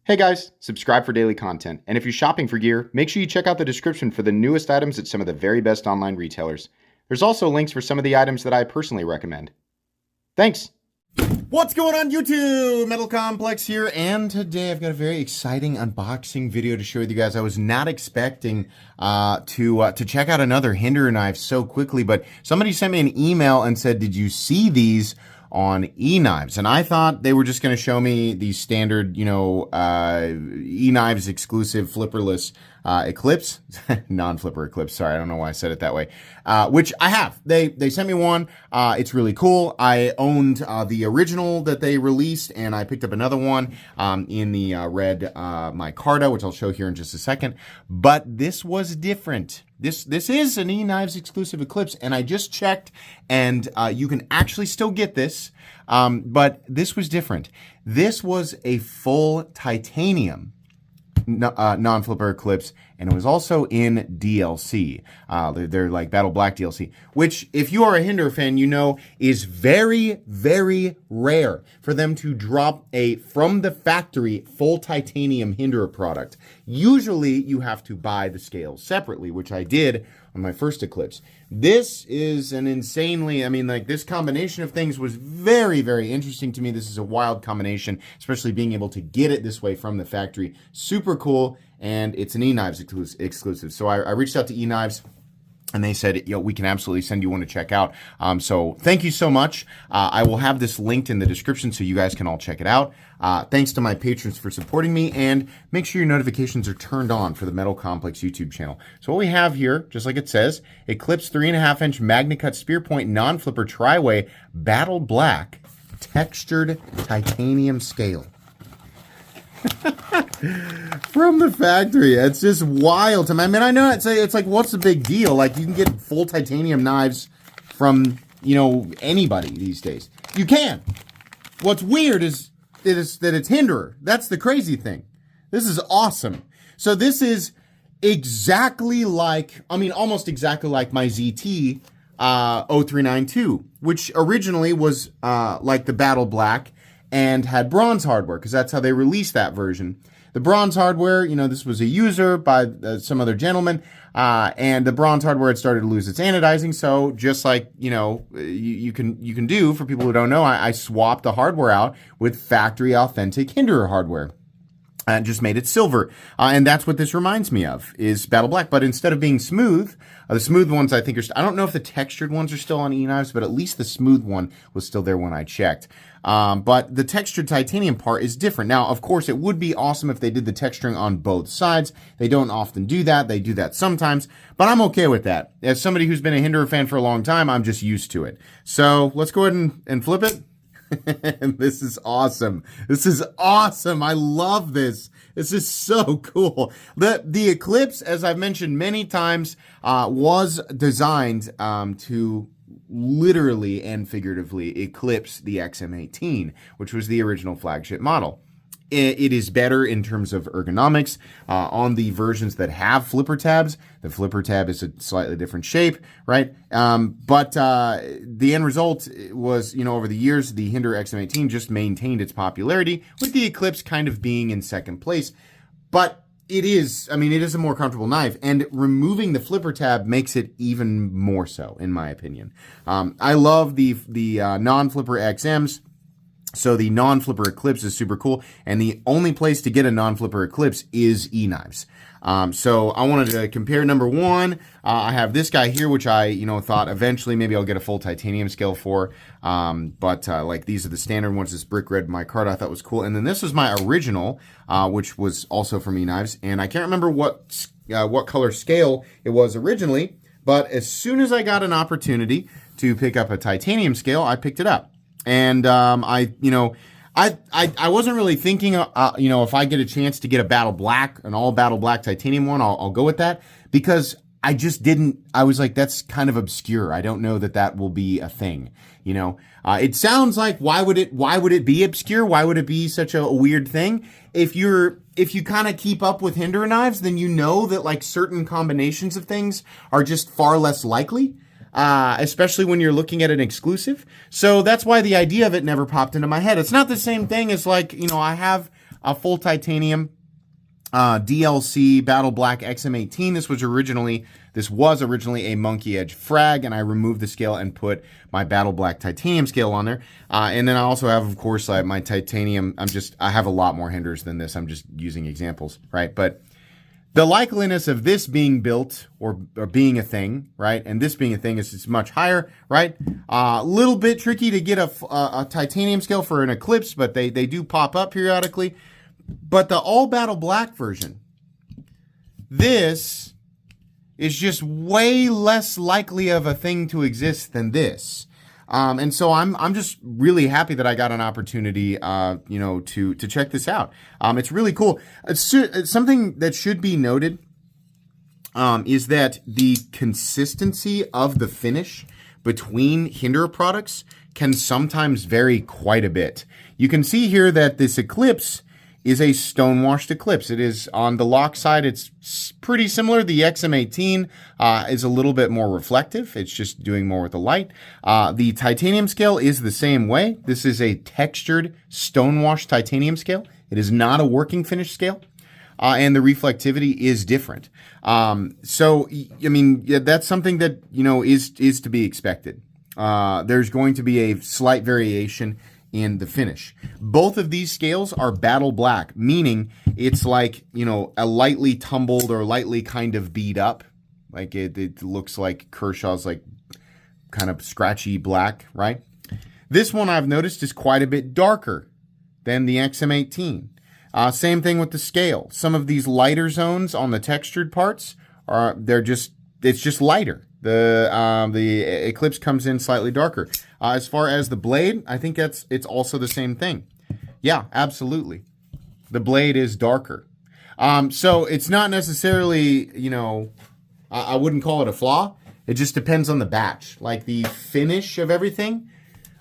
Hey guys, subscribe for daily content, and if you're shopping for gear, make sure you check out the description for the newest items at some of the very best online retailers. There's also links for some of the items that I personally recommend. Thanks! What's going on YouTube? Metal Complex here, and today I've got a very exciting unboxing video to share with you guys. I was not expecting to check out another Hinderer knife so quickly, but somebody sent me an email and said, did you see these on Eknives? And I thought they were just going to show me the standard, Eknives Exclusive Flipperless Eclipse, non-flipper Eclipse. Sorry, I don't know why I said it that way. Which I have. They sent me one. It's really cool. I owned the original that they released, and I picked up another one in the red micarta, which I'll show here in just a second. But this was different. This is an Eknives Exclusive Eclipse, and I just checked, and you can actually still get this, but this was different. This was a full titanium non-flipper Eclipse, and it was also in DLC. They're like Battle Black DLC, which, if you are a Hinderer fan, you know is very, very rare for them to drop a from the factory full titanium Hinderer product. Usually, you have to buy the scales separately, which I did on my first Eclipse. This is an insanely, this combination of things was very, very interesting to me. This is a wild combination, especially being able to get it this way from the factory. Super cool, and it's an Eknives exclusive. So I reached out to Eknives, and they said, we can absolutely send you one to check out. So thank you so much. I will have this linked in the description so you guys can all check it out. Thanks to my patrons for supporting me, and make sure your notifications are turned on for the Metal Complex YouTube channel. So what we have here, just like it says, Eclipse 3.5-inch MagnaCut Spear Point non-flipper tri-way Battle Black textured titanium scale. From the factory. It's just wild to me. I know it's like, what's the big deal? Like, you can get full titanium knives from, anybody these days. You can. What's weird is that it's Hinderer. That's the crazy thing. This is awesome. So this is exactly like, almost exactly like my ZT 0392, which originally was like the Battle Black and had bronze hardware, because that's how they released that version. The bronze hardware, this was a user by some other gentleman, and the bronze hardware had started to lose its anodizing. So just like, you can do for people who don't know, I swapped the hardware out with factory authentic Hinderer hardware. And just made it silver. And that's what this reminds me of, is Battle Black. But instead of being smooth, the smooth ones I think are, I don't know if the textured ones are still on Eknives, but at least the smooth one was still there when I checked. But the textured titanium part is different. Now, of course, it would be awesome if they did the texturing on both sides. They don't often do that. They do that sometimes, but I'm okay with that. As somebody who's been a Hinderer fan for a long time, I'm just used to it. So let's go ahead and flip it. This is awesome. This is awesome. I love this. This is so cool. The Eclipse, as I've mentioned many times, was designed to literally and figuratively eclipse the XM18, which was the original flagship model. It is better in terms of ergonomics on the versions that have flipper tabs. The flipper tab is a slightly different shape, right? But the end result was, over the years, the Hinderer XM18 just maintained its popularity, with the Eclipse kind of being in second place. But it is a more comfortable knife, and removing the flipper tab makes it even more so, in my opinion. I love the non-flipper XMs. So the non-flipper Eclipse is super cool, and the only place to get a non-flipper Eclipse is Eknives. So I wanted to compare number one. I have this guy here, which I, thought eventually maybe I'll get a full titanium scale for. But like these are the standard ones, this brick red micarta I thought was cool. And then this was my original, which was also from Eknives. And I can't remember what color scale it was originally, but as soon as I got an opportunity to pick up a titanium scale, I picked it up. And I wasn't really thinking, if I get a chance to get a Battle Black, an all Battle Black titanium one, I'll go with that, because I just didn't. I was like, that's kind of obscure. I don't know that will be a thing. It sounds like, why would it be obscure? Why would it be such a weird thing? If you kind of keep up with Hinderer knives, then you know that like certain combinations of things are just far less likely. Especially when you're looking at an exclusive. So that's why the idea of it never popped into my head. It's not the same thing as like, I have a full titanium DLC Battle Black XM18. This was originally a monkey edge frag, and I removed the scale and put my Battle Black titanium scale on there. And then I also have, of course, my titanium. I have a lot more hinderers than this. I'm just using examples, right? But the likeliness of this being built or being a thing, right, and this being a thing is much higher, right? A little bit tricky to get a titanium scale for an Eclipse, but they do pop up periodically. But the all Battle Black version, this is just way less likely of a thing to exist than this. And so I'm just really happy that I got an opportunity, to check this out. It's really cool. It's something that should be noted, is that the consistency of the finish between Hinderer products can sometimes vary quite a bit. You can see here that this Eclipse is a stone-washed Eclipse. It is on the lock side. It's pretty similar. The XM18 is a little bit more reflective. It's just doing more with the light. The titanium scale is the same way. This is a textured stone-washed titanium scale. It is not a working finish scale. And the reflectivity is different. So, I mean, that's something that, is to be expected. There's going to be a slight variation in the finish. Both of these scales are Battle Black, meaning it's like, a lightly tumbled or lightly kind of beat up. Like it looks like Kershaw's like kind of scratchy black, right? This one I've noticed is quite a bit darker than the XM18. Same thing with the scale. Some of these lighter zones on the textured parts it's just lighter. The Eclipse comes in slightly darker. As far as the blade, I think it's also the same thing. Yeah, absolutely. The blade is darker. So it's not necessarily, I wouldn't call it a flaw. It just depends on the batch. Like the finish of everything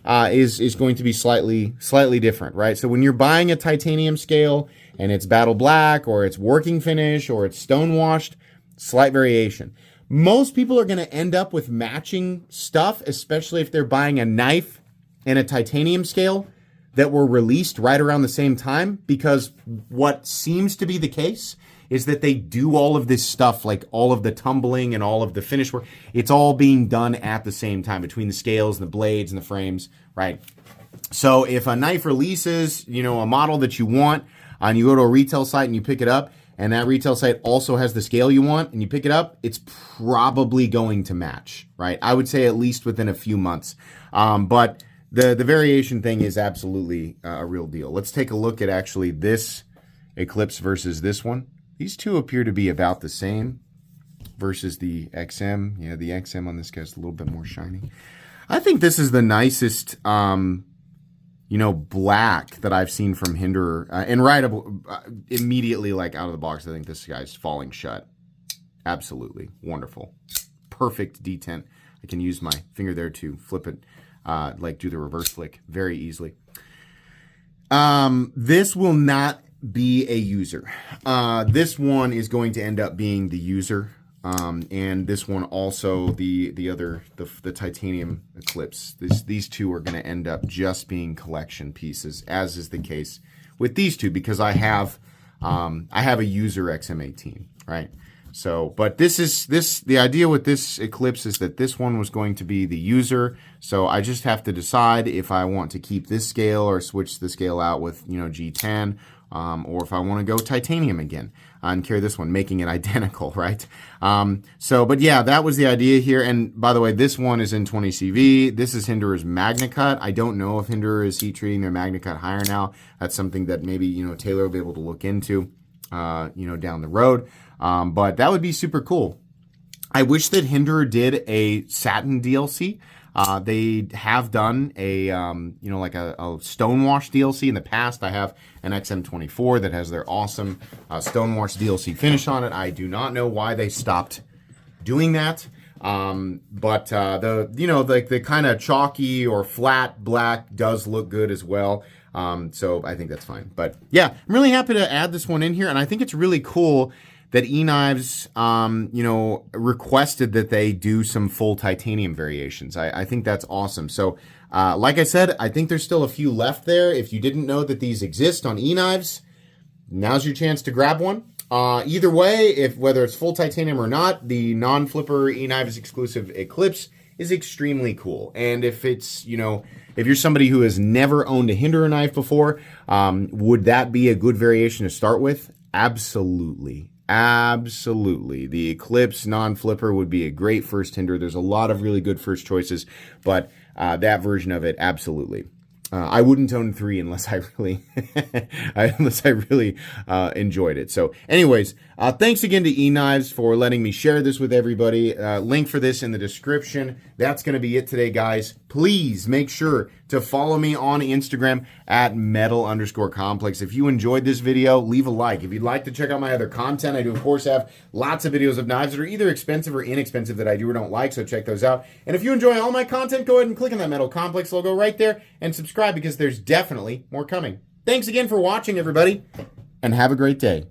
is going to be slightly different, right? So when you're buying a titanium scale and it's Battle Black or it's working finish or it's stone washed, slight variation. Most people are going to end up with matching stuff, especially if they're buying a knife and a titanium scale that were released right around the same time, because what seems to be the case is that they do all of this stuff, like all of the tumbling and all of the finish work. It's all being done at the same time between the scales and the blades and the frames, right? So if a knife releases, a model that you want, and you go to a retail site and you pick it up, and that retail site also has the scale you want, and you pick it up, it's probably going to match, right? I would say at least within a few months. But the variation thing is absolutely a real deal. Let's take a look at actually this Eclipse versus this one. These two appear to be about the same versus the XM. Yeah, the XM on this guy's a little bit more shiny. I think this is the nicest black that I've seen from Hinderer. And immediately, like out of the box, I think this guy's falling shut. Absolutely wonderful. Perfect detent. I can use my finger there to flip it, do the reverse flick very easily. This will not be a user. This one is going to end up being the user. And this one also, the titanium Eclipse. These two are going to end up just being collection pieces, as is the case with these two, because I have a user XM18, right? So, but the idea with this Eclipse is that this one was going to be the user. So I just have to decide if I want to keep this scale or switch the scale out with, G10, or if I want to go titanium again and carry this one, making it identical, right? But yeah, that was the idea here. And by the way, this one is in 20 CV. This is Hinderer's MagnaCut. I don't know if Hinderer is heat treating their MagnaCut higher now. That's something that maybe, Taylor will be able to look into, down the road. But that would be super cool. I wish that Hinderer did a satin DLC. They have done a stonewash DLC in the past. I have an XM24 that has their awesome stonewash DLC finish on it. I do not know why they stopped doing that. The kind of chalky or flat black does look good as well. So I think that's fine. But yeah, I'm really happy to add this one in here, and I think it's really cool that Eknives, requested that they do some full titanium variations. I think that's awesome. So, like I said, I think there's still a few left there. If you didn't know that these exist on Eknives, now's your chance to grab one. Either way, whether it's full titanium or not, the non-flipper Eknives Exclusive Eklipse is extremely cool. And if it's, if you're somebody who has never owned a Hinderer knife before, would that be a good variation to start with? Absolutely. Absolutely. The Eklipse non-flipper would be a great first Hinderer. There's a lot of really good first choices, but that version of it, absolutely. I wouldn't own 3 unless I really, enjoyed it. So, anyways, thanks again to Eknives for letting me share this with everybody. Link for this in the description. That's going to be it today, guys. Please make sure to follow me on Instagram at metal_complex. If you enjoyed this video, leave a like. If you'd like to check out my other content, I do, of course, have lots of videos of knives that are either expensive or inexpensive that I do or don't like, so check those out. And if you enjoy all my content, go ahead and click on that Metal Complex logo right there and subscribe, because there's definitely more coming. Thanks again for watching, everybody, and have a great day.